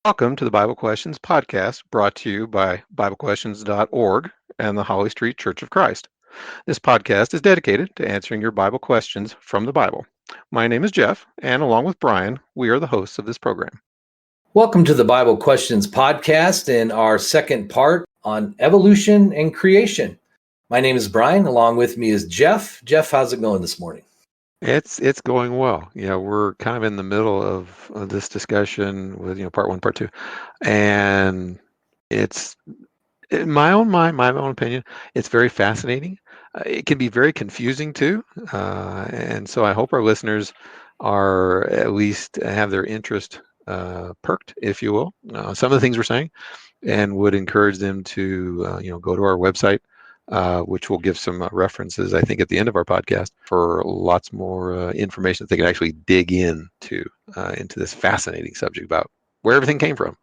Welcome to the Bible Questions podcast brought to you by BibleQuestions.org and the Holly Street Church of Christ. This podcast is dedicated to answering your Bible questions from the Bible. My name is Jeff, and along with Brian, we are the hosts of this program. Welcome to the Bible Questions podcast and our second part on evolution and creation. My name is Brian. Along with me is Jeff. Jeff, how's it going this morning? It's going well. We're kind of in the middle of this discussion with part one, part two, and it's in my own mind, my own opinion. It's very fascinating. It can be very confusing too, and so I hope our listeners are at least have their interest perked, if you will. Some of the things we're saying, and would encourage them to go to our website. Which will give some references, I think, at the end of our podcast for lots more information that they can actually dig into this fascinating subject about where everything came from.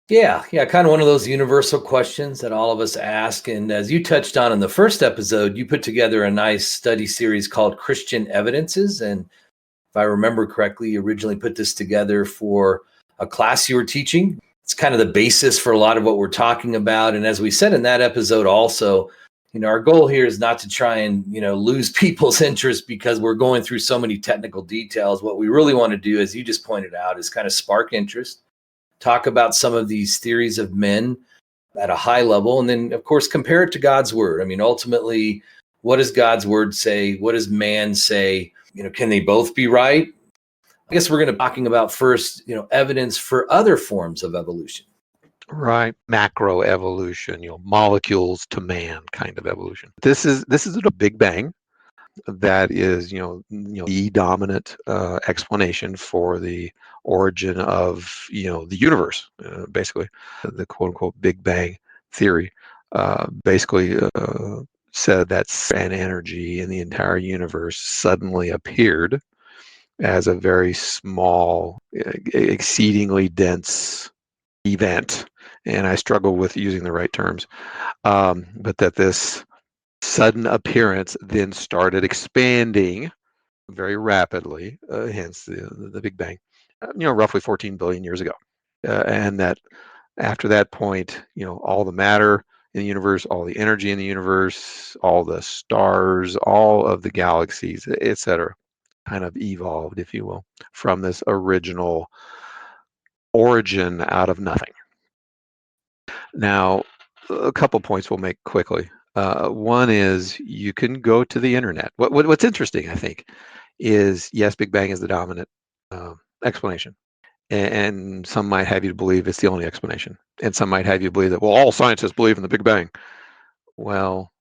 Yeah, kind of one of those universal questions that all of us ask. And as you touched on in the first episode, you put together a nice study series called Christian Evidences. And if I remember correctly, you originally put this together for a class you were teaching. It's kind of the basis for a lot of what we're talking about. And as we said in that episode also, our goal here is not to try and, lose people's interest because we're going through so many technical details. What we really want to do, as you just pointed out, is kind of spark interest, talk about some of these theories of men at a high level, and then, of course, compare it to God's word. I mean, ultimately, what does God's word say? What does man say? Can they both be right? I guess we're going to be talking about first, evidence for other forms of evolution. Right, macro evolution, molecules to man kind of evolution. This is a Big Bang that is, the dominant explanation for the origin of, the universe. Basically, the quote unquote Big Bang theory basically said that an energy in the entire universe suddenly appeared as a very small, exceedingly dense event. And I struggle with using the right terms, but that this sudden appearance then started expanding very rapidly, hence the Big Bang, roughly 14 billion years ago. And that after that point, all the matter in the universe, all the energy in the universe, all the stars, all of the galaxies, etc., kind of evolved, if you will, from this original origin out of nothing. Now, a couple points we'll make quickly. One is you can go to the internet. What's interesting, I think, is yes, Big Bang is the dominant explanation. And some might have you to believe it's the only explanation. And some might have you believe that, well, all scientists believe in the Big Bang. Well,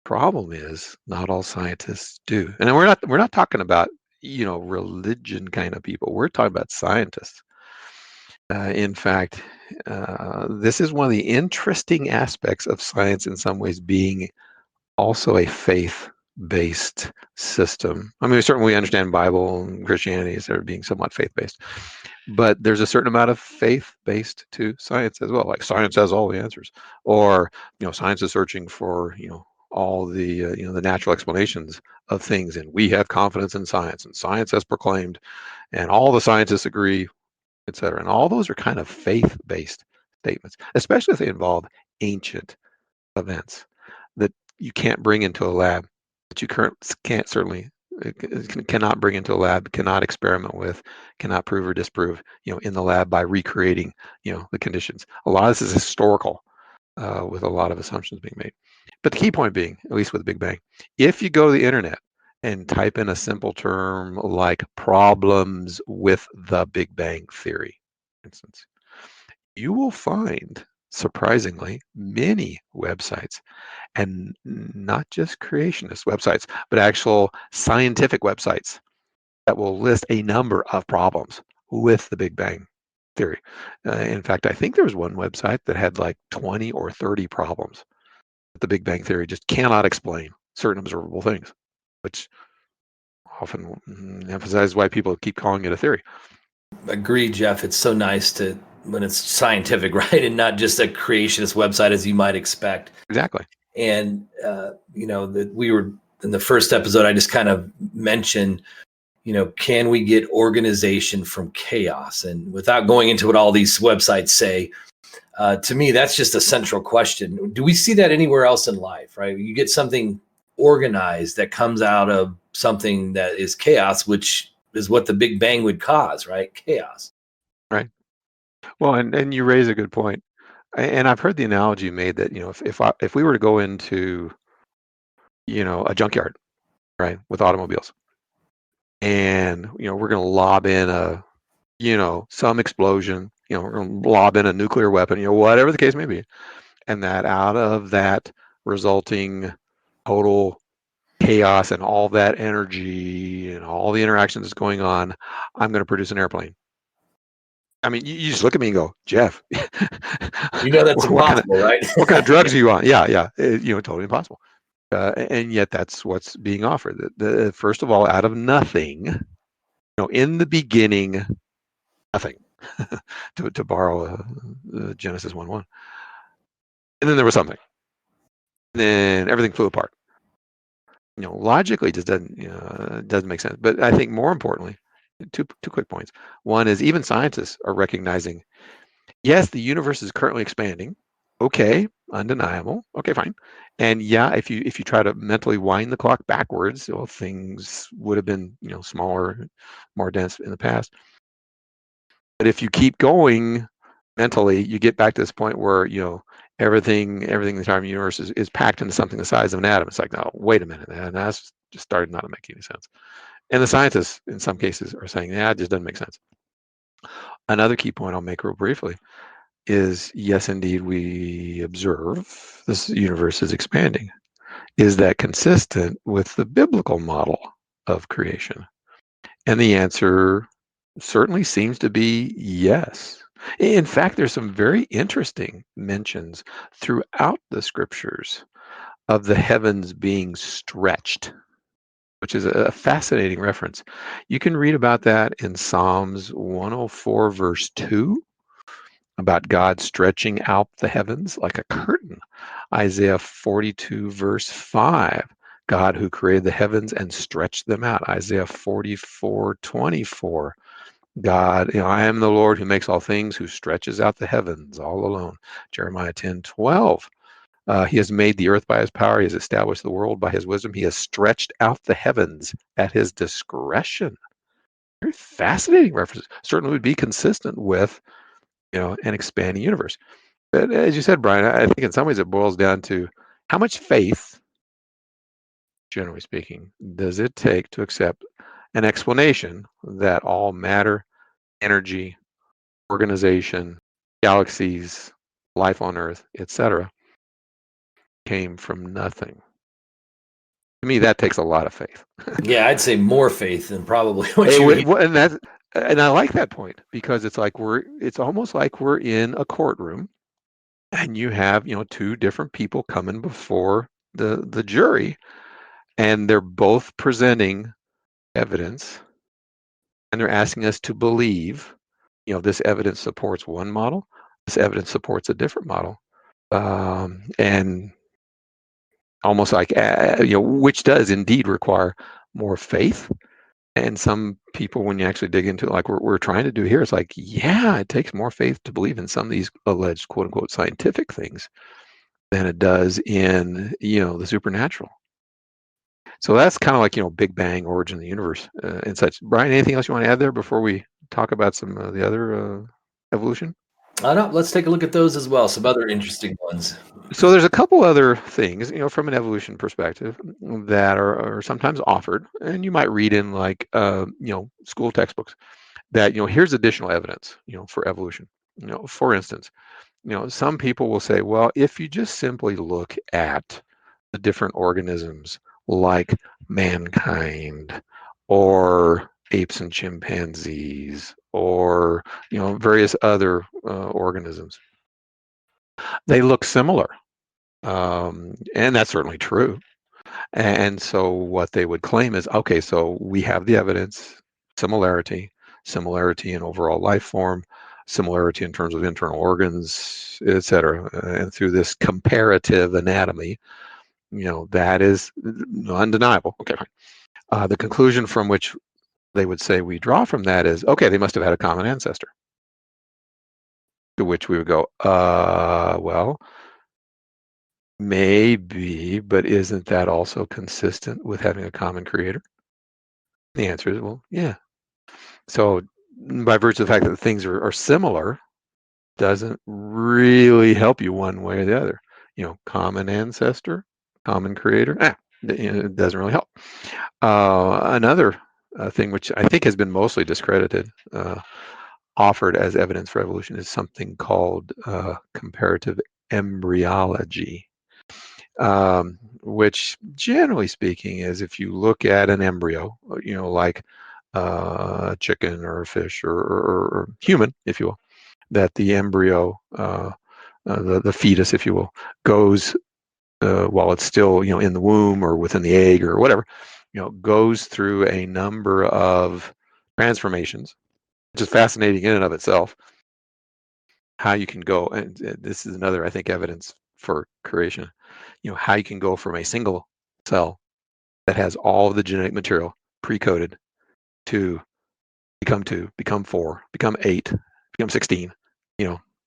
problem is not all scientists do. And we're not talking about, religion kind of people. We're talking about scientists. In fact, this is one of the interesting aspects of science in some ways being also a faith-based system. I mean, we certainly understand Bible and Christianity as being somewhat faith-based, but there's a certain amount of faith-based to science as well. Like science has all the answers, or science is searching for all the the natural explanations of things, and we have confidence in science, and science has proclaimed, and all the scientists agree, etc. And all those are kind of faith-based statements, especially if they involve ancient events that you can't bring into a lab, that you cannot bring into a lab, cannot experiment with, cannot prove or disprove, in the lab by recreating, the conditions. A lot of this is historical, with a lot of assumptions being made. But the key point being, at least with the Big Bang, if you go to the internet and type in a simple term like problems with the Big Bang theory, for instance, you will find, surprisingly, many websites, and not just creationist websites, but actual scientific websites that will list a number of problems with the Big Bang theory. In fact, I think there was one website that had like 20 or 30 problems that the Big Bang theory just cannot explain certain observable things, which often emphasizes why people keep calling it a theory. Agree, Jeff. It's so nice when it's scientific, right? And not just a creationist website as you might expect. Exactly. And, that we were in the first episode, I just kind of mentioned, can we get organization from chaos? And without going into what all these websites say, to me, that's just a central question. Do we see that anywhere else in life, right? You get something organized that comes out of something that is chaos, which is what the Big Bang would cause, right? Chaos. Right. Well, and you raise a good point. And I've heard the analogy made that, if we were to go into, a junkyard, right, with automobiles, and, we're going to lob in some explosion, we're going to lob in a nuclear weapon, whatever the case may be, and that out of that resulting total chaos and all that energy and all the interactions that's going on, I'm going to produce an airplane. I mean, you just look at me and go, Jeff, That's impossible, right? what kind of drugs are you on? Yeah, totally impossible. And yet that's what's being offered. First of all, out of nothing, in the beginning, nothing, to borrow Genesis 1:1. And then there was something. And then everything flew apart. Logically, it just doesn't make sense. But I think more importantly, two quick points. One is even scientists are recognizing, yes, the universe is currently expanding. Okay, undeniable. Okay, fine. And yeah, if you try to mentally wind the clock backwards, things would have been smaller, more dense in the past. But if you keep going mentally, you get back to this point where everything in the entire universe is packed into something the size of an atom. It's like, no, wait a minute, and that's just started not to make any sense. And the scientists, in some cases, are saying, yeah, it just doesn't make sense. Another key point I'll make real briefly is, yes, indeed, we observe this universe is expanding. Is that consistent with the biblical model of creation? And the answer certainly seems to be yes. In fact, there's some very interesting mentions throughout the scriptures of the heavens being stretched, which is a fascinating reference. You can read about that in Psalms 104, verse 2, about God stretching out the heavens like a curtain. Isaiah 42, verse 5, God who created the heavens and stretched them out. Isaiah 44, 24, God, I am the Lord who makes all things, who stretches out the heavens all alone. Jeremiah 10, 12. He has made the earth by his power. He has established the world by his wisdom. He has stretched out the heavens at his discretion. Very fascinating reference. Certainly would be consistent with, an expanding universe. But as you said, Brian, I think in some ways it boils down to how much faith, generally speaking, does it take to accept an explanation that all matter, energy, organization, galaxies, life on Earth, etc., came from nothing. To me, that takes a lot of faith. Yeah, I'd say more faith than probably what you. And I like that point, because it's like it's almost like we're in a courtroom, and you have two different people coming before the jury, and they're both presenting evidence, and they're asking us to believe this evidence supports one model, this evidence supports a different model, and almost like which does indeed require more faith. And some people, when you actually dig into it, like we're trying to do here, it's like, yeah, it takes more faith to believe in some of these alleged quote unquote scientific things than it does in the supernatural. So that's kind of like Big Bang, origin of the universe, and such. Brian, anything else you want to add there before we talk about some of the other evolution? No, let's take a look at those as well. Some other interesting ones. So there's a couple other things, from an evolution perspective, that are sometimes offered, and you might read in like, school textbooks, that, here's additional evidence, for evolution. For instance, some people will say, well, if you just simply look at the different organisms like mankind or apes and chimpanzees or, various other organisms, they look similar. And that's certainly true. And so what they would claim is, okay, so we have the evidence, similarity, similarity in overall life form, similarity in terms of internal organs, et cetera. And through this comparative anatomy, that is undeniable. Okay, fine. The conclusion from which they would say we draw from that is, okay, they must have had a common ancestor. To which we would go, well, maybe, but isn't that also consistent with having a common creator? The answer is, well, yeah. So by virtue of the fact that things are similar, doesn't really help you one way or the other. Common ancestor, common creator, it doesn't really help. Another thing which I think has been mostly discredited, offered as evidence for evolution, is something called comparative embryology, which generally speaking is if you look at an embryo, like a chicken or a fish or human, if you will, that the embryo, the fetus, if you will, goes while it's still in the womb or within the egg or whatever, goes through a number of transformations, which is fascinating in and of itself. How you can go, and this is another, I think, evidence for creation. How you can go from a single cell that has all of the genetic material pre-coded to become 2, become 4, become 8, become 16,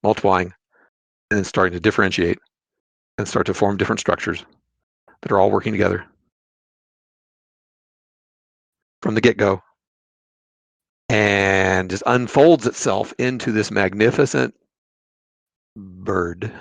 multiplying and then starting to differentiate and start to form different structures that are all working together from the get-go, and just unfolds itself into this magnificent bird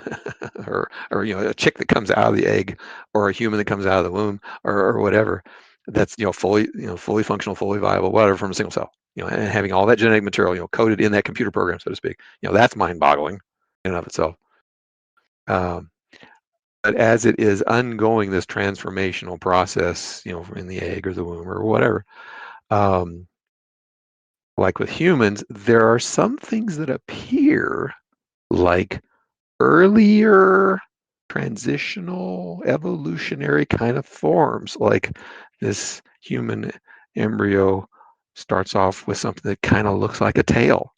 or a chick that comes out of the egg, or a human that comes out of the womb, or whatever, that's fully functional, fully viable, whatever, from a single cell, and having all that genetic material coded in that computer program, so to speak. That's mind-boggling in and of itself. But as it is ongoing, this transformational process, in the egg or the womb or whatever, like with humans, there are some things that appear like earlier transitional evolutionary kind of forms. Like this human embryo starts off with something that kind of looks like a tail,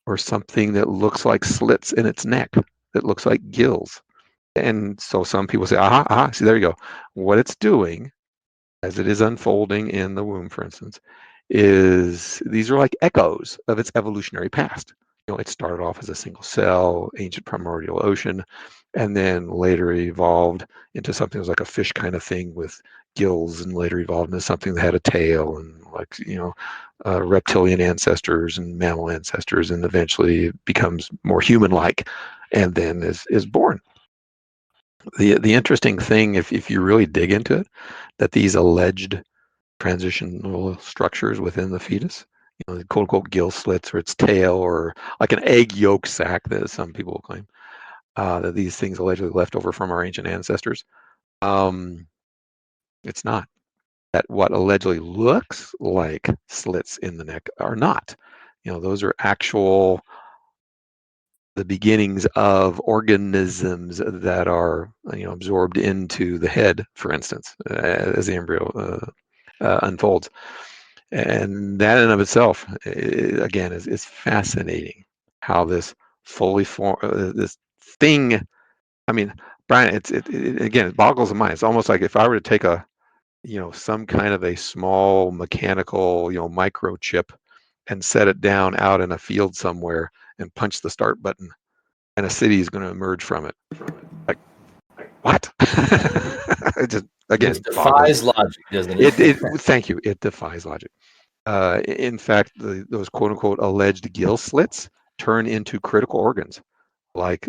or something that looks like slits in its neck that looks like gills. And so some people say, aha, see, there you go. What it's doing as it is unfolding in the womb, for instance, is these are like echoes of its evolutionary past. It started off as a single cell, ancient primordial ocean, and then later evolved into something that was like a fish kind of thing with gills, and later evolved into something that had a tail, and like, reptilian ancestors and mammal ancestors, and eventually becomes more human-like, and then is born. The interesting thing, if you really dig into it, that these alleged transitional structures within the fetus, the quote unquote gill slits, or its tail, or like an egg yolk sac that some people claim, that these things allegedly left over from our ancient ancestors. It's not. That what allegedly looks like slits in the neck are not. Those are actual the beginnings of organisms that are absorbed into the head, for instance, as the embryo unfolds. And that in and of itself, again, is fascinating. How this fully this thing. I mean, Brian, again, it boggles the mind. It's almost like if I were to take some kind of a small mechanical microchip and set it down out in a field somewhere and punch the start button, and a city is going to emerge from it. Like, what? It just, again, It defies logic, doesn't it? Thank you. It defies logic. In fact, those quote unquote alleged gill slits turn into critical organs, like,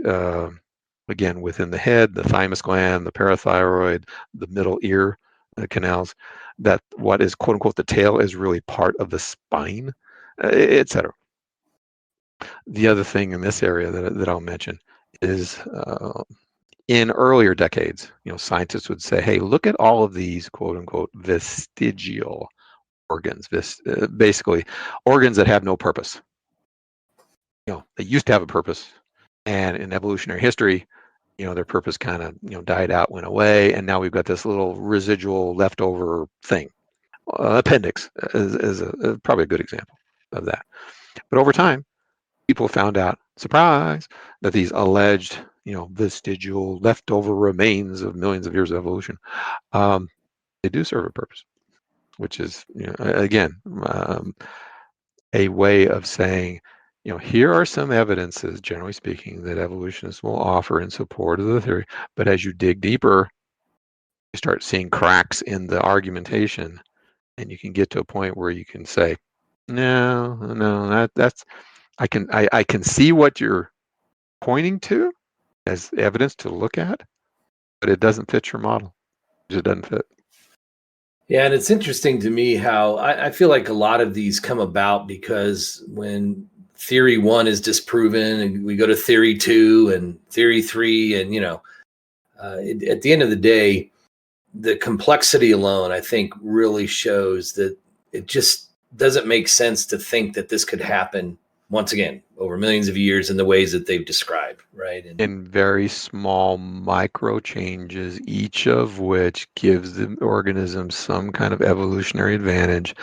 again, within the head, the thymus gland, the parathyroid, the middle ear canals, that what is quote unquote the tail is really part of the spine, etc. The other thing in this area that I'll mention is, in earlier decades, scientists would say, hey, look at all of these quote unquote vestigial organs, basically organs that have no purpose. They used to have a purpose, and in evolutionary history, their purpose kind of died out, went away, and now we've got this little residual leftover thing. Appendix is probably a good example of that. But over time, people found out, surprise, that these alleged, vestigial leftover remains of millions of years of evolution, they do serve a purpose. which is, again, a way of saying, here are some evidences, generally speaking, that evolutionists will offer in support of the theory. But as you dig deeper, you start seeing cracks in the argumentation, and you can get to a point where you can say, no, that's I can see what you're pointing to as evidence to look at, but it doesn't fit your model. It doesn't fit. Yeah, and it's interesting to me how I feel like a lot of these come about because when theory one is disproven and we go to theory two and theory three, and at the end of the day, the complexity alone, I think, really shows that it just doesn't make sense to think that this could happen once again over millions of years in the ways that they've described, right? And in very small micro changes, each of which gives the organism some kind of evolutionary advantage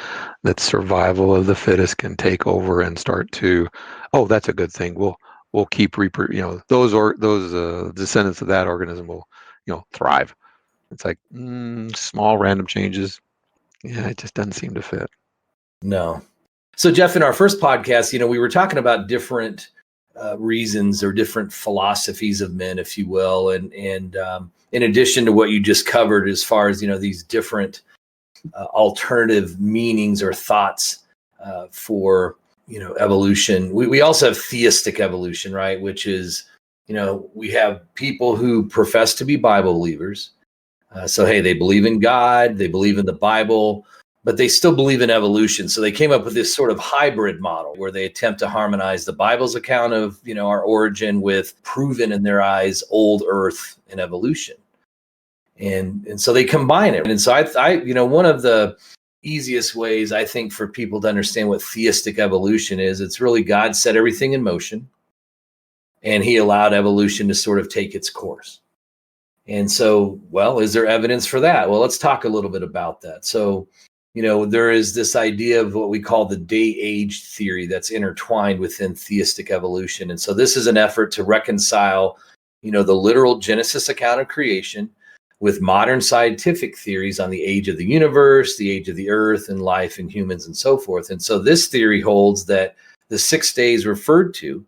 that survival of the fittest can take over and start to, oh, that's a good thing. We'll keep those descendants of that organism will thrive. It's like small random changes. Yeah, it just doesn't seem to fit. no. So, Jeff, in our first podcast, we were talking about different reasons or different philosophies of men, if you will, and in addition to what you just covered, as far as these different alternative meanings or thoughts for evolution, we also have theistic evolution, right? Which is we have people who profess to be Bible believers. So hey, they believe in God, they believe in the Bible, but they still believe in evolution. So they came up with this sort of hybrid model where they attempt to harmonize the Bible's account of, our origin with proven in their eyes old earth and evolution. And so they combine it. And so I one of the easiest ways I think for people to understand what theistic evolution is, it's really God set everything in motion and he allowed evolution to sort of take its course. And so, well, is there evidence for that? Well, let's talk a little bit about that. So, there is this idea of what we call the day-age theory that's intertwined within theistic evolution. And so this is an effort to reconcile, the literal Genesis account of creation with modern scientific theories on the age of the universe, the age of the earth, and life and humans and so forth. And so this theory holds that the 6 days referred to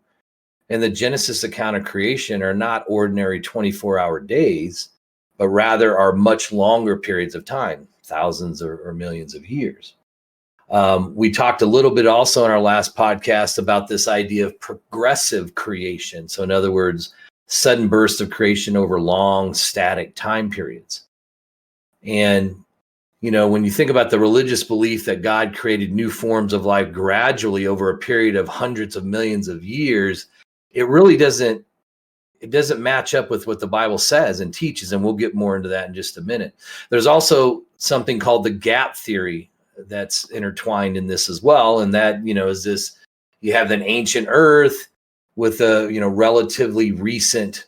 in the Genesis account of creation are not ordinary 24-hour days, but rather are much longer periods of time, thousands or millions of years. We talked a little bit also in our last podcast about this idea of progressive creation. So in other words, sudden bursts of creation over long static time periods. And, when you think about the religious belief that God created new forms of life gradually over a period of hundreds of millions of years, it really doesn't match up with what the Bible says and teaches, and we'll get more into that in just a minute. There's also something called the gap theory that's intertwined in this as well, and that is this: you have an ancient Earth with a relatively recent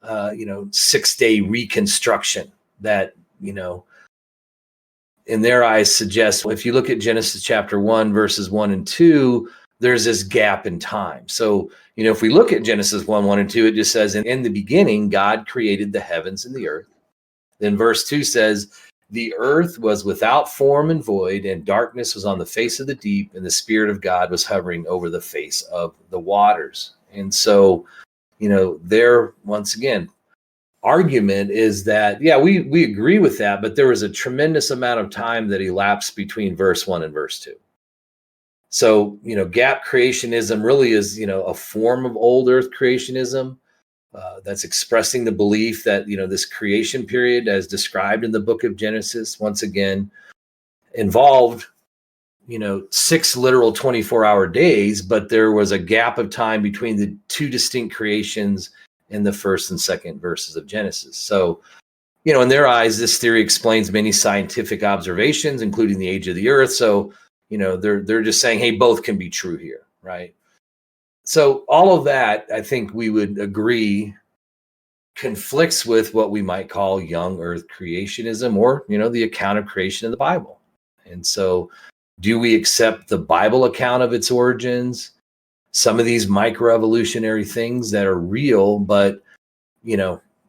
6-day reconstruction that in their eyes suggests, if you look at Genesis chapter 1 verses 1 and 2, there's this gap in time. So if we look at Genesis 1 and 2, it just says, in the beginning, God created the heavens and the earth. Then verse 2 says, the earth was without form and void, and darkness was on the face of the deep, and the Spirit of God was hovering over the face of the waters. And so, their, once again, argument is that, yeah, we agree with that, but there was a tremendous amount of time that elapsed between verse 1 and verse 2. So, gap creationism really is, a form of old earth creationism that's expressing the belief that, this creation period as described in the book of Genesis, once again, involved, 6 literal 24-hour days, but there was a gap of time between the 2 distinct creations in the first and second verses of Genesis. So, in their eyes, this theory explains many scientific observations, including the age of the earth. So, they're just saying, hey, both can be true here, right? So all of that, I think we would agree, conflicts with what we might call young earth creationism, or, the account of creation in the Bible. And so do we accept the Bible account of its origins, some of these microevolutionary things that are real, but,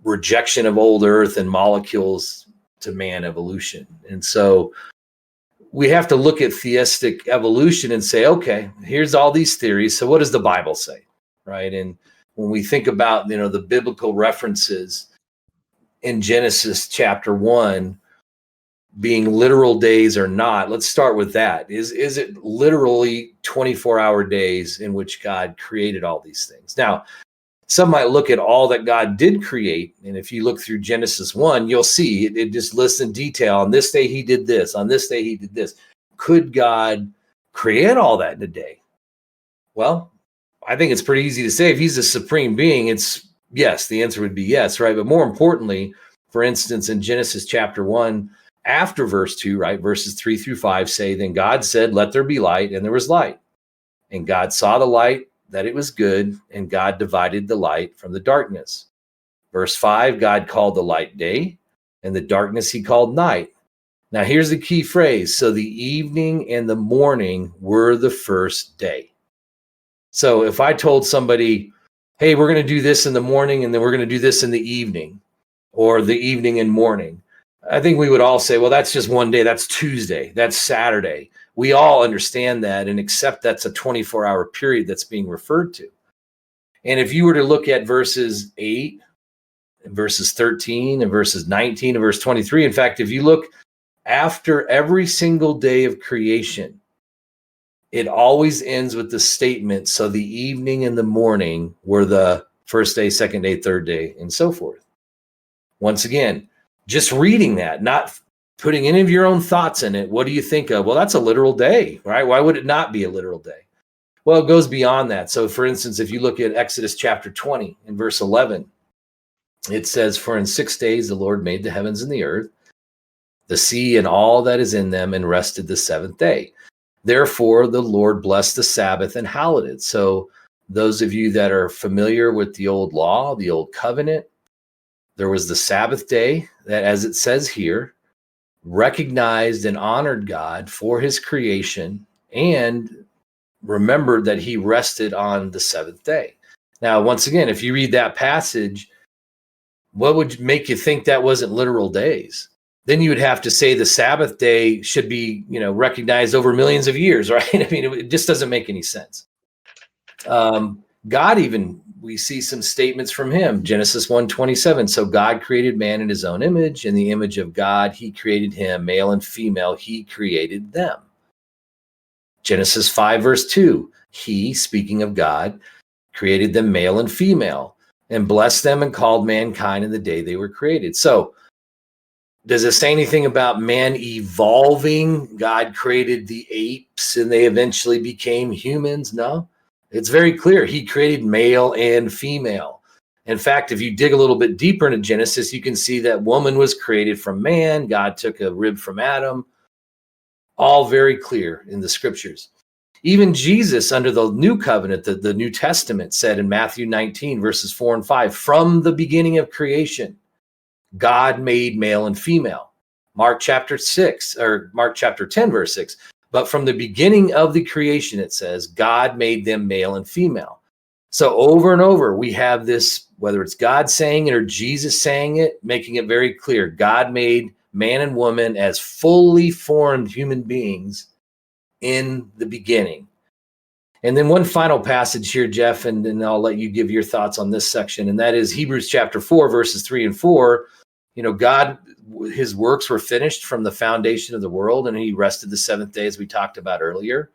rejection of old earth and molecules to man evolution? And so we have to look at theistic evolution and say, okay, here's all these theories. So what does the Bible say, right? And when we think about, the biblical references in Genesis chapter 1 being literal days or not, let's start with that. Is it literally 24-hour days in which God created all these things? Now, some might look at all that God did create, and if you look through Genesis 1, you'll see it just lists in detail. On this day he did this, on this day he did this. Could God create all that in a day? Well, I think it's pretty easy to say if he's a supreme being, it's yes. The answer would be yes, right? But more importantly, for instance, in Genesis chapter 1, after verse 2, right, verses 3 through 5 say, then God said, let there be light, and there was light. And God saw the light, that it was good, and God divided the light from the darkness. Verse 5, God called the light day, and the darkness he called night. Now here's the key phrase. So the evening and the morning were the first day. So if I told somebody, hey, we're going to do this in the morning, and then we're going to do this in the evening, or the evening and morning, I think we would all say, well, that's just one day. That's Tuesday. That's Saturday. We all understand that and accept that's a 24-hour period that's being referred to. And if you were to look at verses 8, and verses 13, and verses 19, and verse 23, in fact, if you look after every single day of creation, it always ends with the statement, so the evening and the morning were the first day, second day, third day, and so forth. Once again, just reading that, not putting any of your own thoughts in it. What do you think of? Well, that's a literal day, right? Why would it not be a literal day? Well, it goes beyond that. So for instance, if you look at Exodus chapter 20 in verse 11, it says, for in 6 days the Lord made the heavens and the earth, the sea and all that is in them, and rested the seventh day. Therefore, the Lord blessed the Sabbath and hallowed it. So those of you that are familiar with the old law, the old covenant, there was the Sabbath day that, as it says here, recognized and honored God for his creation and remembered that he rested on the seventh day. Now, once again, if you read that passage, what would make you think that wasn't literal days? Then you would have to say the Sabbath day should be, recognized over millions of years, right? I mean, it just doesn't make any sense. God even, we see some statements from him. Genesis 1:27. So God created man in his own image. In the image of God, he created him. Male and female, he created them. Genesis 5 verse 2. He, speaking of God, created them male and female, and blessed them and called mankind in the day they were created. So does it say anything about man evolving? God created the apes and they eventually became humans? No. It's very clear. He created male and female. In fact, if you dig a little bit deeper into Genesis, you can see that woman was created from man. God took a rib from Adam. All very clear in the scriptures. Even Jesus under the new covenant, the New Testament, said in Matthew 19, verses 4 and 5, from the beginning of creation, God made male and female. Mark chapter 10, verse 6. But from the beginning of the creation, it says, God made them male and female. So over and over, we have this, whether it's God saying it or Jesus saying it, making it very clear. God made man and woman as fully formed human beings in the beginning. And then one final passage here, Jeff, and then I'll let you give your thoughts on this section. And that is Hebrews chapter 4, verses 3 and 4. God, his works were finished from the foundation of the world, and he rested the seventh day, as we talked about earlier.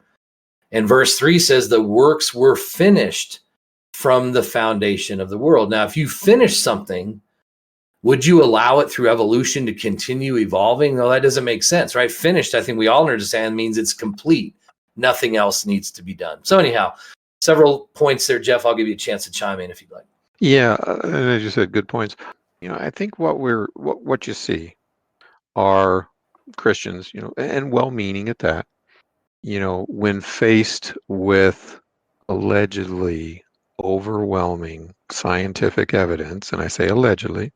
And verse 3 says the works were finished from the foundation of the world. Now, if you finish something, would you allow it through evolution to continue evolving? No, that doesn't make sense, right? Finished, I think we all understand, means it's complete. Nothing else needs to be done. So anyhow, several points there, Jeff. I'll give you a chance to chime in if you'd like. Yeah, and as you said, good points. I think what you see are Christians, and well-meaning at that, when faced with allegedly overwhelming scientific evidence, and I say allegedly,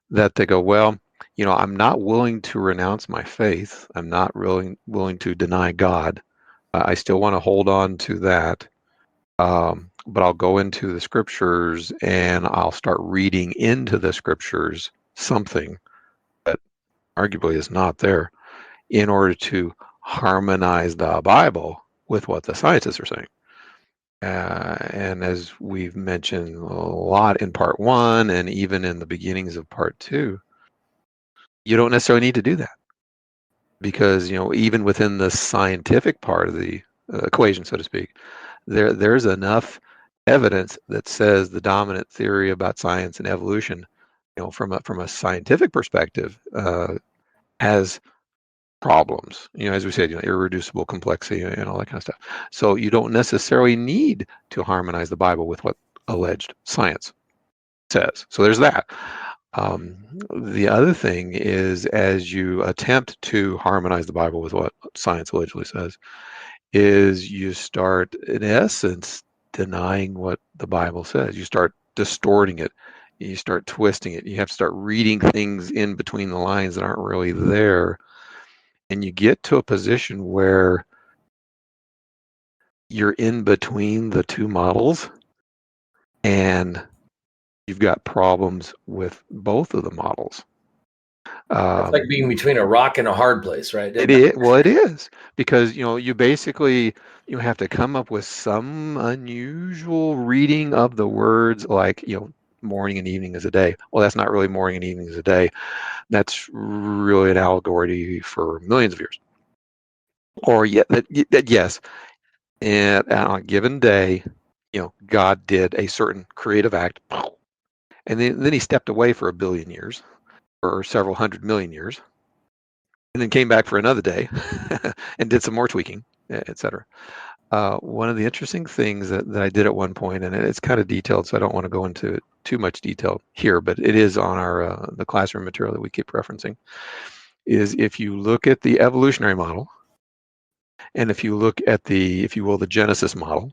that they go, well, I'm not willing to renounce my faith. I'm not really willing to deny God. I still want to hold on to that. But I'll go into the scriptures and I'll start reading into the scriptures something that arguably is not there. in order to harmonize the Bible with what the scientists are saying. And as we've mentioned a lot in part 1 and even in the beginnings of part 2, you don't necessarily need to do that, because even within the scientific part of the equation, so to speak, there's enough evidence that says the dominant theory about science and evolution, from a scientific perspective, has problems. As we said, irreducible complexity and all that kind of stuff. So you don't necessarily need to harmonize the Bible with what alleged science says. So there's that. The other thing is, as you attempt to harmonize the Bible with what science allegedly says, is you start, in essence, denying what the Bible says. You start distorting it. You start twisting it. You have to start reading things in between the lines that aren't really there. And you get to a position where you're in between the two models, and you've got problems with both of the models. It's like being between a rock and a hard place, right? It is. Well, it is, because you basically have to come up with some unusual reading of the words, like morning and evening is a day. Well, that's not really morning and evening is a day. That's really an allegory for millions of years. Or yet that yes, and on a given day, God did a certain creative act, and then he stepped away for 1 billion years or several 100 million years, and then came back for another day and did some more tweaking, etc. One of the interesting things that I did at one point, and it's kind of detailed, so I don't want to go into too much detail here, but it is on our the classroom material that we keep referencing, is if you look at the evolutionary model, and if you look at the, if you will, the Genesis model,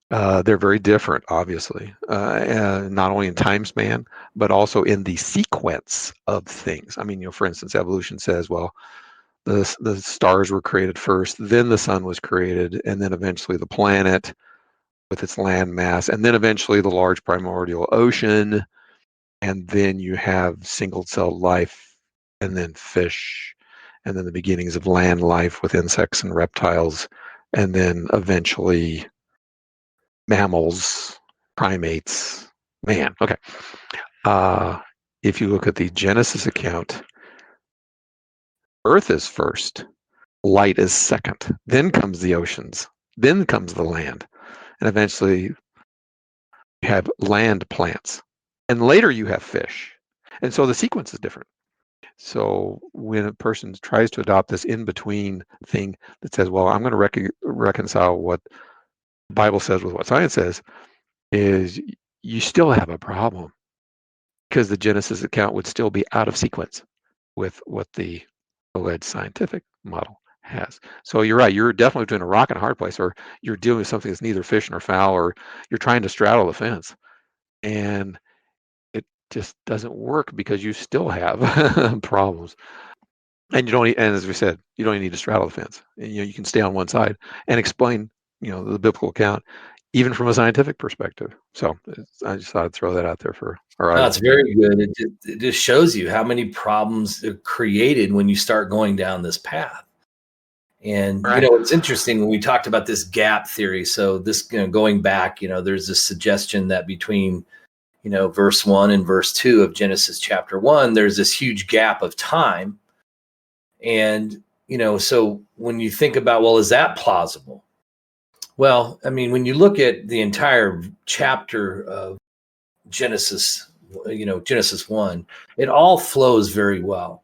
they're very different, obviously, not only in time span, but also in the sequence of things. I mean, for instance, evolution says, well, the stars were created first, then the sun was created, and then eventually the planet with its land mass, and then eventually the large primordial ocean, and then you have single-celled life, and then fish, and then the beginnings of land life with insects and reptiles, and then eventually mammals, primates, man. Okay. If you look at the Genesis account, Earth is first, light is second, then comes the oceans, then comes the land, and eventually you have land plants, and later you have fish. And so the sequence is different. So when a person tries to adopt this in-between thing that says, well, I'm going to reconcile what the Bible says with what science says, is you still have a problem, because the Genesis account would still be out of sequence with what the alleged scientific model has. So you're right, you're definitely between a rock and a hard place, or you're dealing with something that's neither fish nor fowl, or you're trying to straddle the fence, and it just doesn't work because you still have problems. And you don't, and as we said, you don't even need to straddle the fence. And, you can stay on one side and explain, the biblical account, even from a scientific perspective. So I just thought I'd throw that out there for our No, audience. it's very good. It just shows you how many problems are created when you start going down this path. And Right. it's interesting when we talked about this gap theory. So this, going back, there's this suggestion that between, verse 1 and verse 2 of Genesis chapter 1, there's this huge gap of time. And, so when you think about, well, is that plausible? Well, I mean, when you look at the entire chapter of Genesis, Genesis 1, it all flows very well.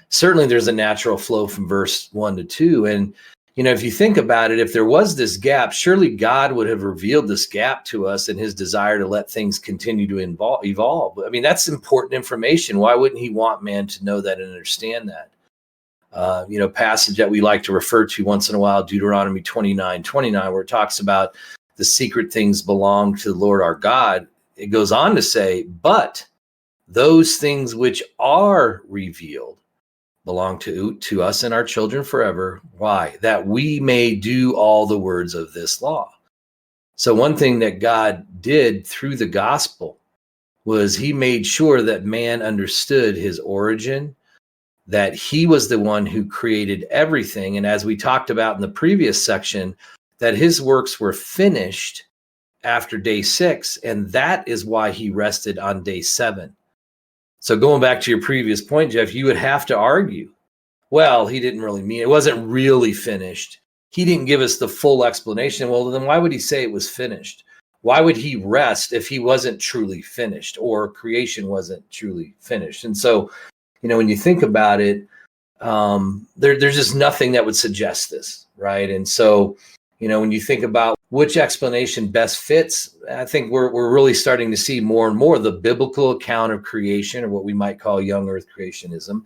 Certainly there's a natural flow from verse 1 to 2. And, if you think about it, if there was this gap, surely God would have revealed this gap to us in his desire to let things continue to evolve. I mean, that's important information. Why wouldn't he want man to know that and understand that? Passage that we like to refer to once in a while, Deuteronomy 29:29, where it talks about the secret things belong to the Lord our God. It goes on to say, but those things which are revealed belong to us and our children forever. Why? That we may do all the words of this law. So one thing that God did through the gospel was he made sure that man understood his origin, that he was the one who created everything. And as we talked about in the previous section, that his works were finished after day 6, and that is why he rested on day 7. So going back to your previous point, Jeff, you would have to argue, well, he didn't really mean it wasn't really finished. He didn't give us the full explanation. Well, then why would he say it was finished? Why would he rest if he wasn't truly finished, or creation wasn't truly finished? And so, when you think about it, there's just nothing that would suggest this, right? And so, when you think about which explanation best fits, I think we're really starting to see more and more the biblical account of creation, or what we might call young earth creationism,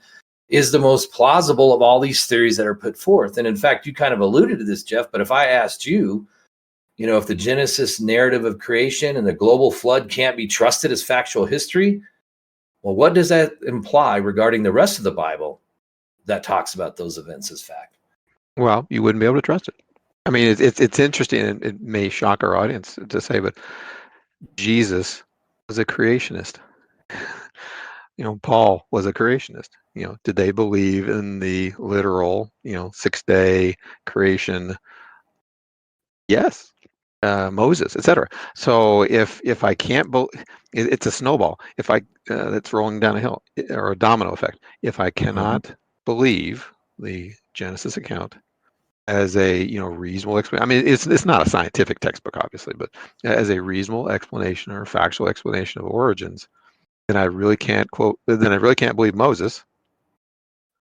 is the most plausible of all these theories that are put forth. And in fact, you kind of alluded to this, Jeff, but if I asked you, if the Genesis narrative of creation and the global flood can't be trusted as factual history, well, what does that imply regarding the rest of the Bible that talks about those events as fact? Well, you wouldn't be able to trust it. I mean, it's interesting, and it may shock our audience to say, but Jesus was a creationist. Paul was a creationist. Did they believe in the literal, 6-day creation? Yes. Moses, etc. So if I can't, it's a snowball. If I that's rolling down a hill, or a domino effect. If I cannot believe the Genesis account as a reasonable explanation, I mean, it's not a scientific textbook, obviously, but as a reasonable explanation or factual explanation of origins, then I really can't believe Moses,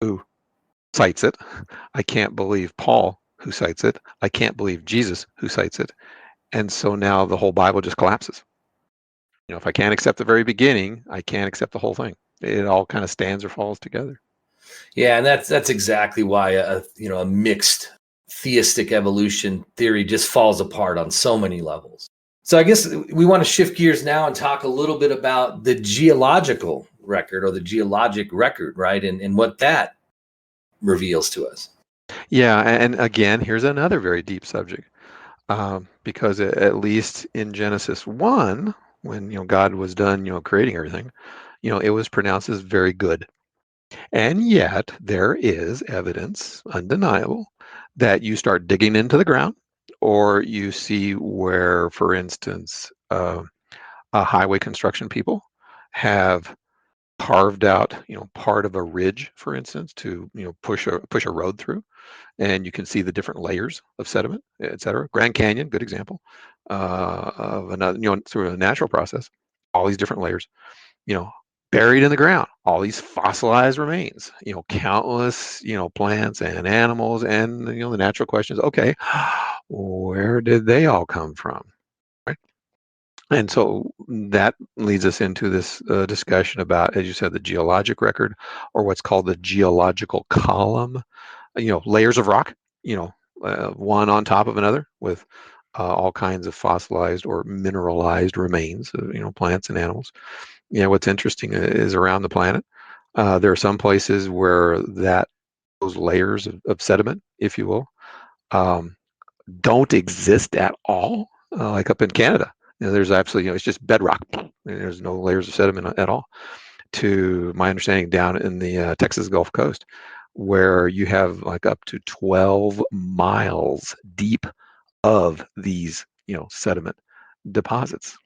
who cites it. I can't believe Paul, who cites it. I can't believe Jesus, who cites it. And so now the whole Bible just collapses. If I can't accept the very beginning, I can't accept the whole thing. It all kind of stands or falls together. Yeah, and that's exactly why a mixed theistic evolution theory just falls apart on so many levels. So I guess we want to shift gears now and talk a little bit about the geological record, or the geologic record, right? And what that reveals to us. Yeah, and again, here's another very deep subject, because at least in Genesis 1, when God was done, creating everything, it was pronounced as very good. And yet there is evidence, undeniable, that you start digging into the ground, or you see where, for instance, highway construction people have carved out, part of a ridge, for instance, to push a road through, and you can see the different layers of sediment, etc. Grand Canyon, good example of another, through a natural process, all these different layers, you know, buried in the ground, all these fossilized remains, countless, plants and animals, and the natural question is, okay, where did they all come from? And so that leads us into this discussion about, as you said, the geologic record, or what's called the geological column. Layers of rock, one on top of another, with all kinds of fossilized or mineralized remains of plants and animals. What's interesting is around the planet, there are some places where those layers of sediment, if you will, um, don't exist at all, like up in Canada. There's absolutely, it's just bedrock. There's no layers of sediment at all. To my understanding, down in the Texas Gulf Coast, where you have like up to 12 miles deep of these, sediment deposits.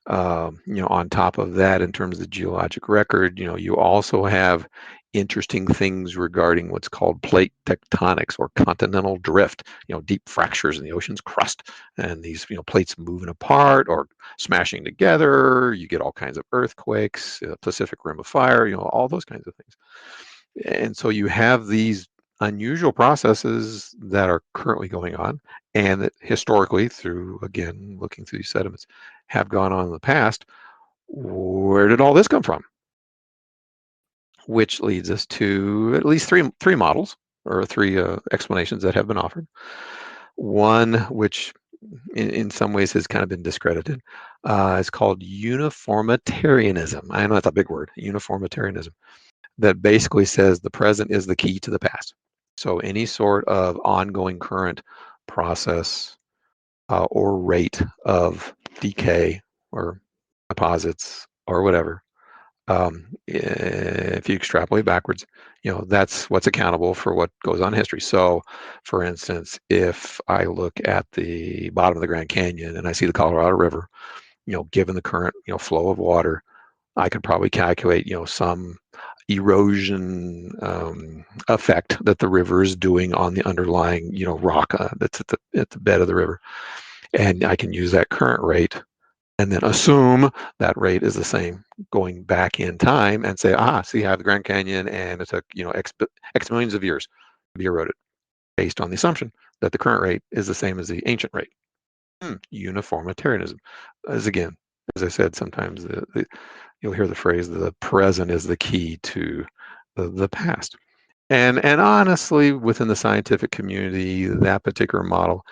On top of that, in terms of the geologic record, you also have interesting things regarding what's called plate tectonics, or continental drift, deep fractures in the ocean's crust, and these, plates moving apart or smashing together. You get all kinds of earthquakes, Pacific Rim of Fire, all those kinds of things. And so you have these unusual processes that are currently going on, and that historically, through, again, looking through these sediments, have gone on in the past. Where did all this come from? Which leads us to at least three models, or three explanations that have been offered. One, which in some ways has kind of been discredited, is called uniformitarianism. I know that's a big word, uniformitarianism, that basically says the present is the key to the past. So any sort of ongoing current process or rate of decay or deposits or whatever If you extrapolate backwards, that's what's accountable for what goes on in history. So, for instance, if I look at the bottom of the Grand Canyon and I see the Colorado River, given the current, flow of water, I could probably calculate, some erosion effect that the river is doing on the underlying, rock that's at the bed of the river, and I can use that current rate and then assume that rate is the same going back in time and say, see, I have the Grand Canyon and it took, X millions of years to be eroded based on the assumption that the current rate is the same as the ancient rate. Uniformitarianism. As again, as I said, sometimes you'll hear the phrase, the present is the key to the past. And honestly, within the scientific community, that particular model,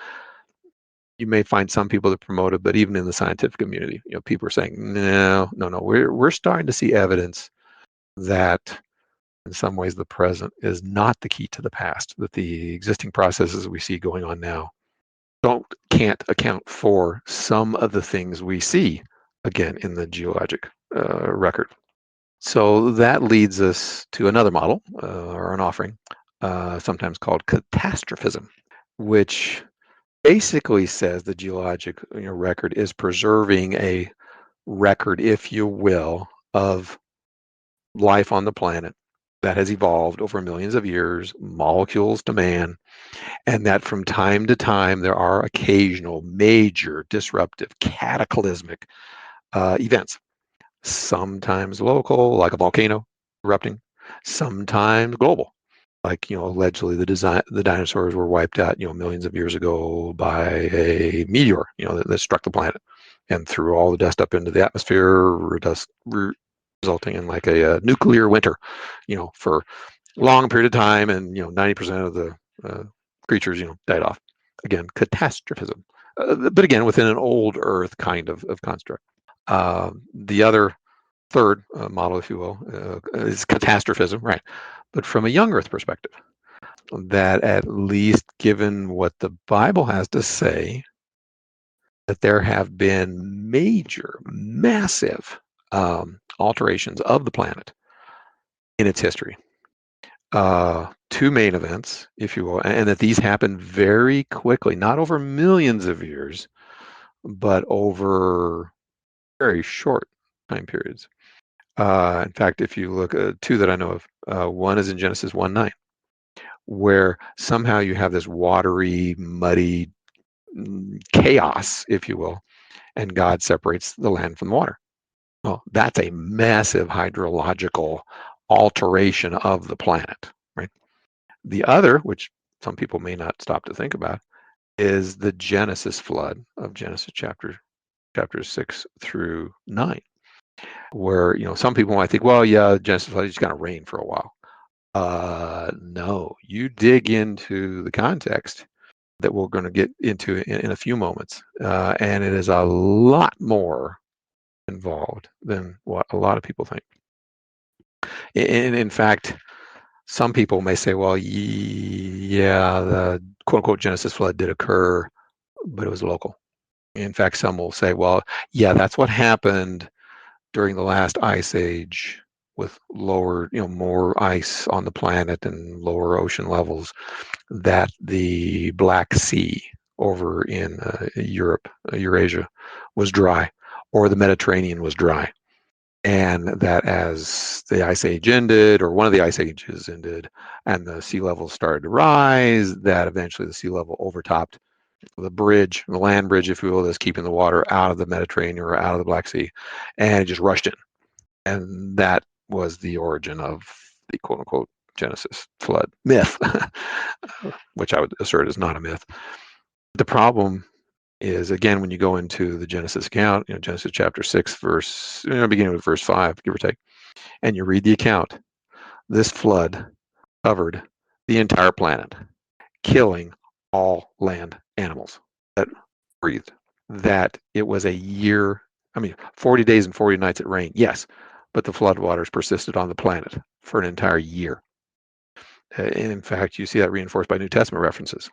you may find some people that promote it, but even in the scientific community, people are saying, no, we're starting to see evidence that in some ways the present is not the key to the past, that the existing processes we see going on now can't account for some of the things we see again in the geologic record. So that leads us to another model or an offering, sometimes called catastrophism, which basically says the geologic record is preserving a record, if you will, of life on the planet that has evolved over millions of years, molecules to man, and that from time to time there are occasional major disruptive cataclysmic events, sometimes local, like a volcano erupting, sometimes global, like allegedly the dinosaurs were wiped out millions of years ago by a meteor that struck the planet and threw all the dust up into the atmosphere, resulting in like a nuclear winter for a long period of time, and 90% of the creatures died off. Again, catastrophism, but again within an old earth kind of construct. The other third model, if you will, is catastrophism, right? But from a young earth perspective, that at least given what the Bible has to say, that there have been major, massive alterations of the planet in its history. Two main events, if you will, and that these happen very quickly, not over millions of years, but over very short time periods. In fact, if you look at two that I know of, one is in Genesis 1:9, where somehow you have this watery, muddy chaos, if you will, and God separates the land from the water. Well, that's a massive hydrological alteration of the planet, right? The other, which some people may not stop to think about, is the Genesis flood of Genesis chapters 6 through 9, where some people might think, well, yeah, Genesis flood is going to rain for a while. No, you dig into the context that we're going to get into in a few moments, and it is a lot more involved than what a lot of people think. And in fact, some people may say, well, yeah, the quote unquote Genesis flood did occur, but it was local. In fact, some will say, well, yeah, that's what happened during the last ice age with lower, more ice on the planet and lower ocean levels, that the Black Sea over in Europe, Eurasia, was dry, or the Mediterranean was dry. And that as the ice age ended, or one of the ice ages ended, and the sea levels started to rise, that eventually the sea level overtopped the bridge, the land bridge, if you will, that's keeping the water out of the Mediterranean or out of the Black Sea, and it just rushed in. And that was the origin of the quote unquote Genesis flood myth, which I would assert is not a myth. The problem is, again, when you go into the Genesis account, Genesis chapter 6, verse, beginning with verse 5, give or take, and you read the account, this flood covered the entire planet, killing all land animals that breathed. That it was a year, 40 days and 40 nights it rained, yes, but the floodwaters persisted on the planet for an entire year. And in fact, you see that reinforced by New Testament references.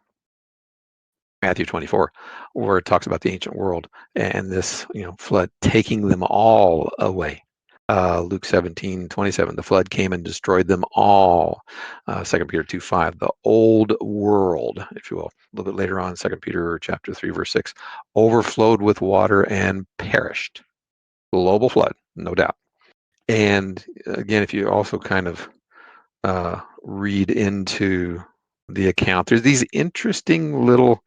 Matthew 24, where it talks about the ancient world and this, flood taking them all away. Luke 17:27, the flood came and destroyed them all. 2 Peter 2:5, the old world, if you will, a little bit later on, 2 Peter chapter 3, verse 6, overflowed with water and perished. Global flood, no doubt. And again, if you also kind of read into the account, there's these interesting little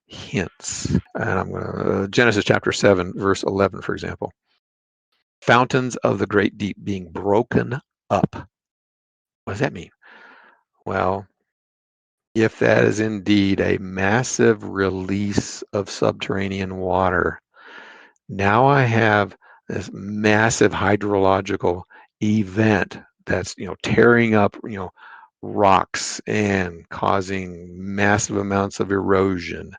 hints. And I'm going to, Genesis chapter 7, verse 11, for example. Fountains of the great deep being broken up. What does that mean? Well, if that is indeed a massive release of subterranean water, now I have this massive hydrological event that's, tearing up, rocks and causing massive amounts of erosion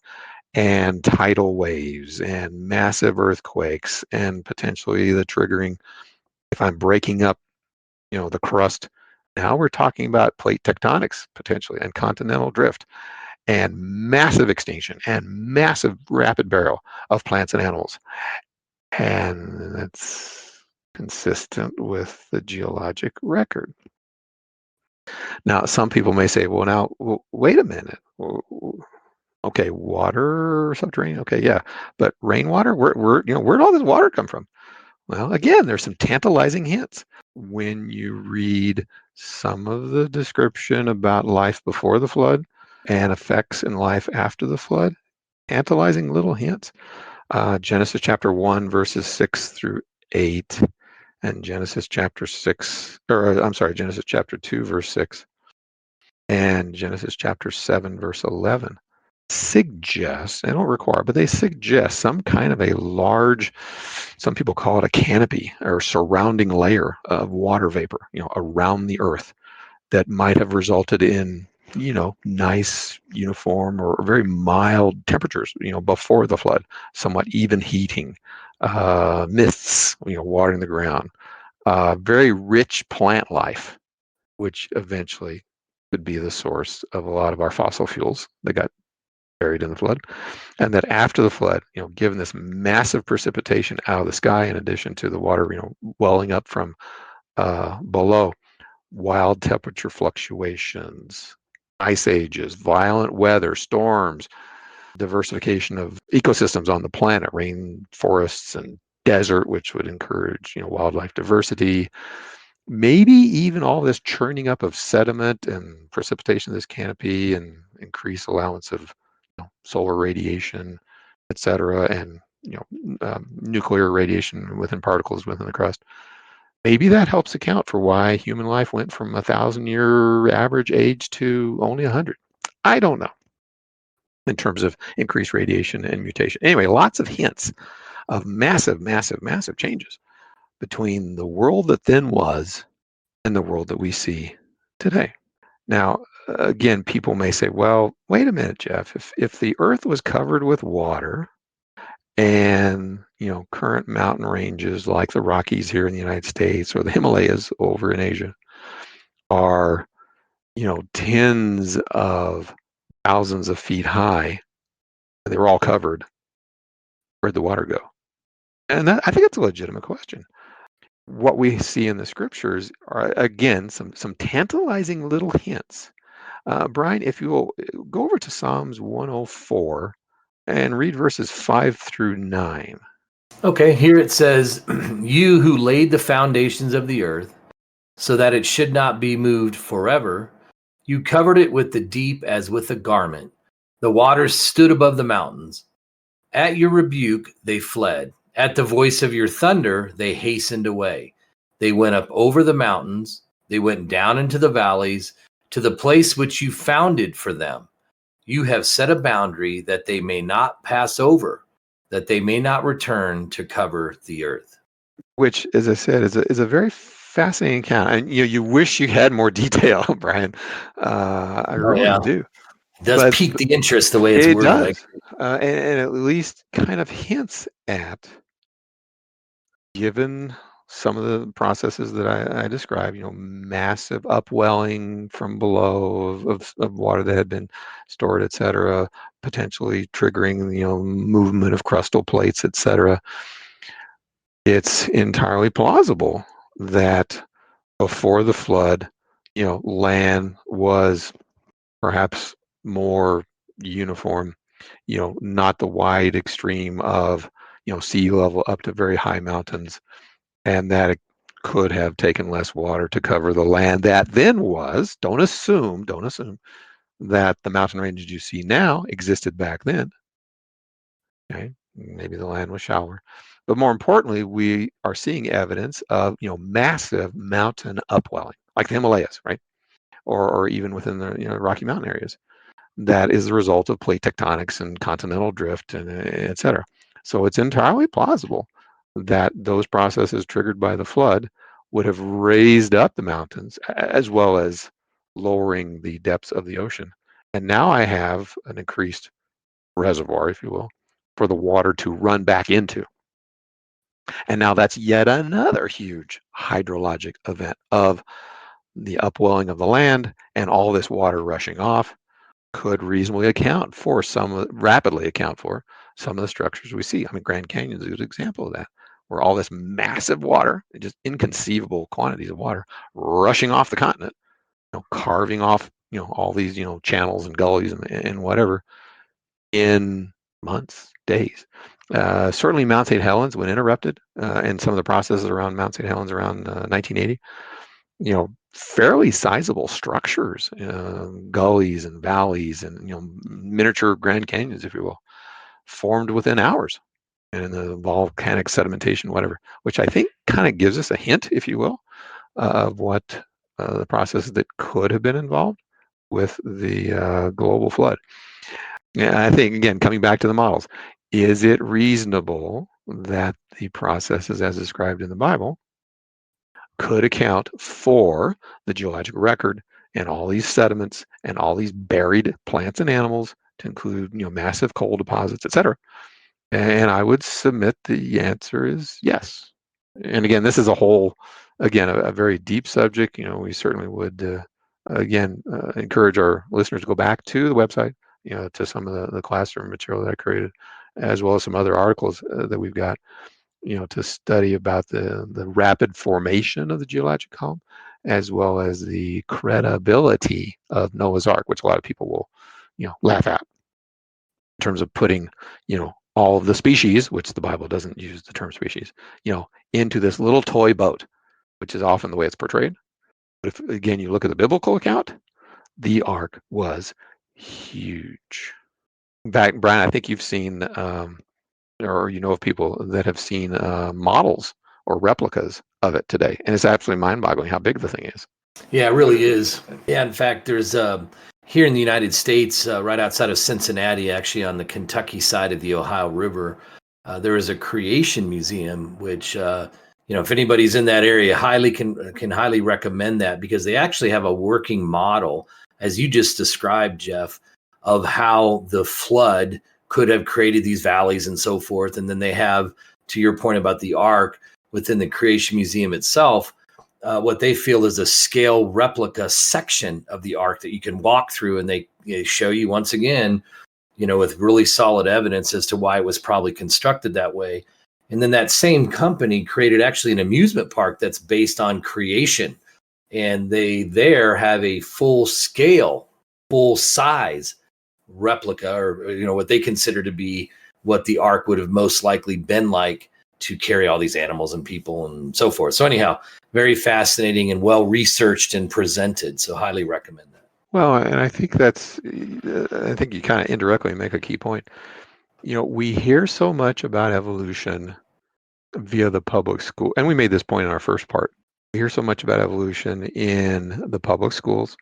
and tidal waves and massive earthquakes and potentially the triggering, if I'm breaking up, the crust. Now we're talking about plate tectonics potentially and continental drift and massive extinction and massive rapid burial of plants and animals. And that's consistent with the geologic record. Now, some people may say, well, now, wait a minute. Okay, water, subterranean. Okay, yeah. But rainwater, where'd all this water come from? Well, again, there's some tantalizing hints. When you read some of the description about life before the flood and effects in life after the flood, tantalizing little hints. Genesis chapter 1, verses 6 through 8, and Genesis chapter 2, verse 6, and Genesis chapter 7, verse 11 suggest, they don't require, but they suggest some kind of a large, some people call it a canopy or surrounding layer of water vapor, around the earth that might have resulted in, nice, uniform, or very mild temperatures, before the flood, somewhat even heating, mists, watering the ground, very rich plant life, which eventually could be the source of a lot of our fossil fuels that got buried in the flood. And that after the flood, given this massive precipitation out of the sky, in addition to the water, welling up from below, wild temperature fluctuations, ice ages, violent weather, storms, diversification of ecosystems on the planet, rainforests and desert, which would encourage, wildlife diversity, maybe even all this churning up of sediment and precipitation of this canopy and increased allowance of solar radiation, et cetera, and nuclear radiation within particles within the crust. Maybe that helps account for why human life went from 1,000-year average age to only 100. I don't know, in terms of increased radiation and mutation. Anyway, lots of hints of massive, massive, massive changes between the world that then was and the world that we see today. Now, again, people may say, well, wait a minute, Jeff, if the earth was covered with water and, current mountain ranges like the Rockies here in the United States or the Himalayas over in Asia are, tens of thousands of feet high, and they were all covered, where'd the water go? And I think it's a legitimate question. What we see in the scriptures are, again, some tantalizing little hints. Brian, if you will go over to Psalms 104 and read verses 5 through 9. Okay, here it says, "You who laid the foundations of the earth, so that it should not be moved forever, you covered it with the deep as with a garment. The waters stood above the mountains. At your rebuke, they fled. At the voice of your thunder, they hastened away. They went up over the mountains. They went down into the valleys, to the place which you founded for them. You have set a boundary that they may not pass over, that they may not return to cover the earth." Which, as I said, is a very fascinating account. And you wish you had more detail, Brian. I Oh, really yeah. do. It does But pique the interest the way it's it worded. does, and at least kind of hints at, given some of the processes that I described, massive upwelling from below of water that had been stored, et cetera, potentially triggering, movement of crustal plates, et cetera. It's entirely plausible that before the flood, land was perhaps more uniform, not the wide extreme of, sea level up to very high mountains, and that it could have taken less water to cover the land that then was. Don't assume that the mountain ranges you see now existed back then. Okay, maybe the land was shallower, but more importantly, we are seeing evidence of massive mountain upwelling, like the Himalayas, right, or even within the Rocky Mountain areas. That is the result of plate tectonics and continental drift and et cetera. So it's entirely plausible that those processes triggered by the flood would have raised up the mountains as well as lowering the depths of the ocean. And now I have an increased reservoir, if you will, for the water to run back into. And now that's yet another huge hydrologic event of the upwelling of the land and all this water rushing off could reasonably rapidly account for some of the structures we see. I mean, Grand Canyon is a good example of that, where all this massive water, just inconceivable quantities of water rushing off the continent, carving off, all these, channels and gullies and whatever in months, days. Certainly Mount St. Helens, when interrupted, and some of the processes around Mount St. Helens around 1980, fairly sizable structures, gullies and valleys and, miniature Grand Canyons, if you will, formed within hours. And the volcanic sedimentation, whatever, which I think kind of gives us a hint, if you will, of what the processes that could have been involved with the global flood. Yeah, I think, again, coming back to the models, is it reasonable that the processes as described in the Bible could account for the geologic record and all these sediments and all these buried plants and animals, to include massive coal deposits, etc.? And I would submit the answer is yes. And again, this is a very deep subject. We certainly would encourage our listeners to go back to the website, to some of the classroom material that I created, as well as some other articles that we've got, to study about the rapid formation of the geologic column, as well as the credibility of Noah's Ark, which a lot of people will, laugh at in terms of putting, all of the species, which the Bible doesn't use the term species, into this little toy boat, which is often the way it's portrayed. But if, again, you look at the biblical account, the ark was huge. In fact, Brian, I think you've seen, or of people that have seen models or replicas of it today, and it's absolutely mind-boggling how big the thing is. Yeah, it really is. Yeah, in fact, there's here in the United States, right outside of Cincinnati, actually on the Kentucky side of the Ohio River, there is a creation museum, which if anybody's in that area, can highly recommend that, because they actually have a working model, as you just described, Jeff, of how the flood could have created these valleys and so forth. And then they have, to your point about the ark, within the creation museum itself, what they feel is a scale replica section of the ark that you can walk through, and they show you once again, with really solid evidence as to why it was probably constructed that way. And then that same company created actually an amusement park that's based on creation, and they there have a full size replica, or what they consider to be what the ark would have most likely been like to carry all these animals and people and so forth. So anyhow, very fascinating and well researched and presented. So highly recommend that. Well, and I think I think you kind of indirectly make a key point. We hear so much about evolution via the public school, and we made this point in our first part. We hear so much about evolution in the public schools,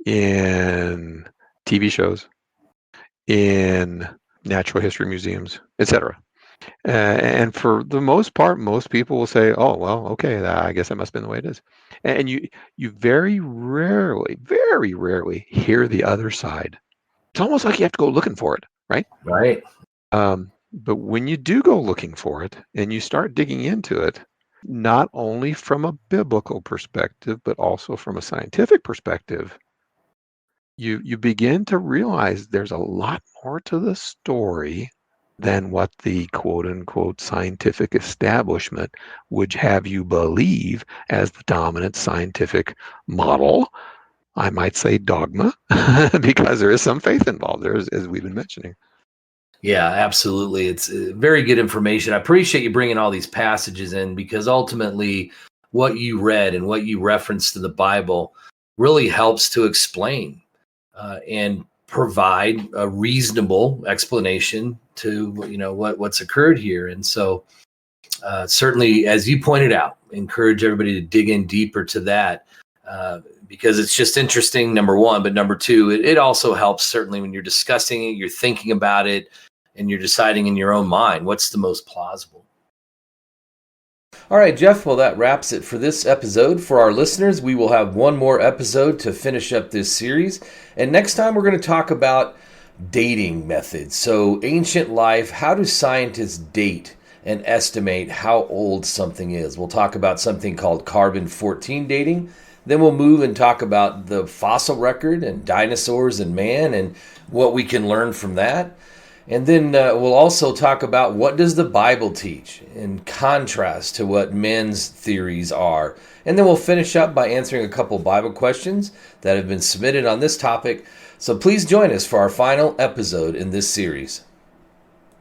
in TV shows, in natural history museums, etc. And for the most part, most people will say, "Oh, well, okay, I guess that must have been the way it is." And you very rarely hear the other side. It's almost like you have to go looking for it, right? Right. But when you do go looking for it and you start digging into it, not only from a biblical perspective, but also from a scientific perspective, you begin to realize there's a lot more to the story than what the quote-unquote scientific establishment would have you believe as the dominant scientific model. I might say dogma, because there is some faith involved there, as we've been mentioning. Yeah, absolutely. It's very good information. I appreciate you bringing all these passages in, because ultimately what you read and what you referenced to the Bible really helps to explain and provide a reasonable explanation to what's occurred here. And so certainly, as you pointed out, encourage everybody to dig in deeper to that, because it's just interesting, number one. But number two, it also helps certainly when you're discussing it, you're thinking about it, and you're deciding in your own mind what's the most plausible. All right, Jeff, well, that wraps it for this episode. For our listeners, we will have one more episode to finish up this series. And next time, we're going to talk about dating methods. So, ancient life, how do scientists date and estimate how old something is? We'll talk about something called carbon-14 dating. Then we'll move and talk about the fossil record and dinosaurs and man and what we can learn from that. And then we'll also talk about what does the Bible teach in contrast to what men's theories are. And then we'll finish up by answering a couple Bible questions that have been submitted on this topic. So please join us for our final episode in this series.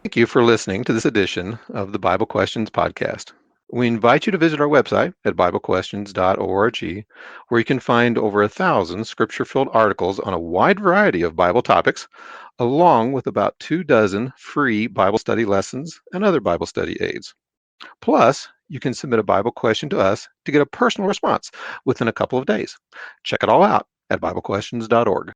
Thank you for listening to this edition of the Bible Questions podcast. We invite you to visit our website at biblequestions.org, where you can find over 1,000 scripture-filled articles on a wide variety of Bible topics, along with about 24 free Bible study lessons and other Bible study aids. Plus, you can submit a Bible question to us to get a personal response within a couple of days. Check it all out at biblequestions.org.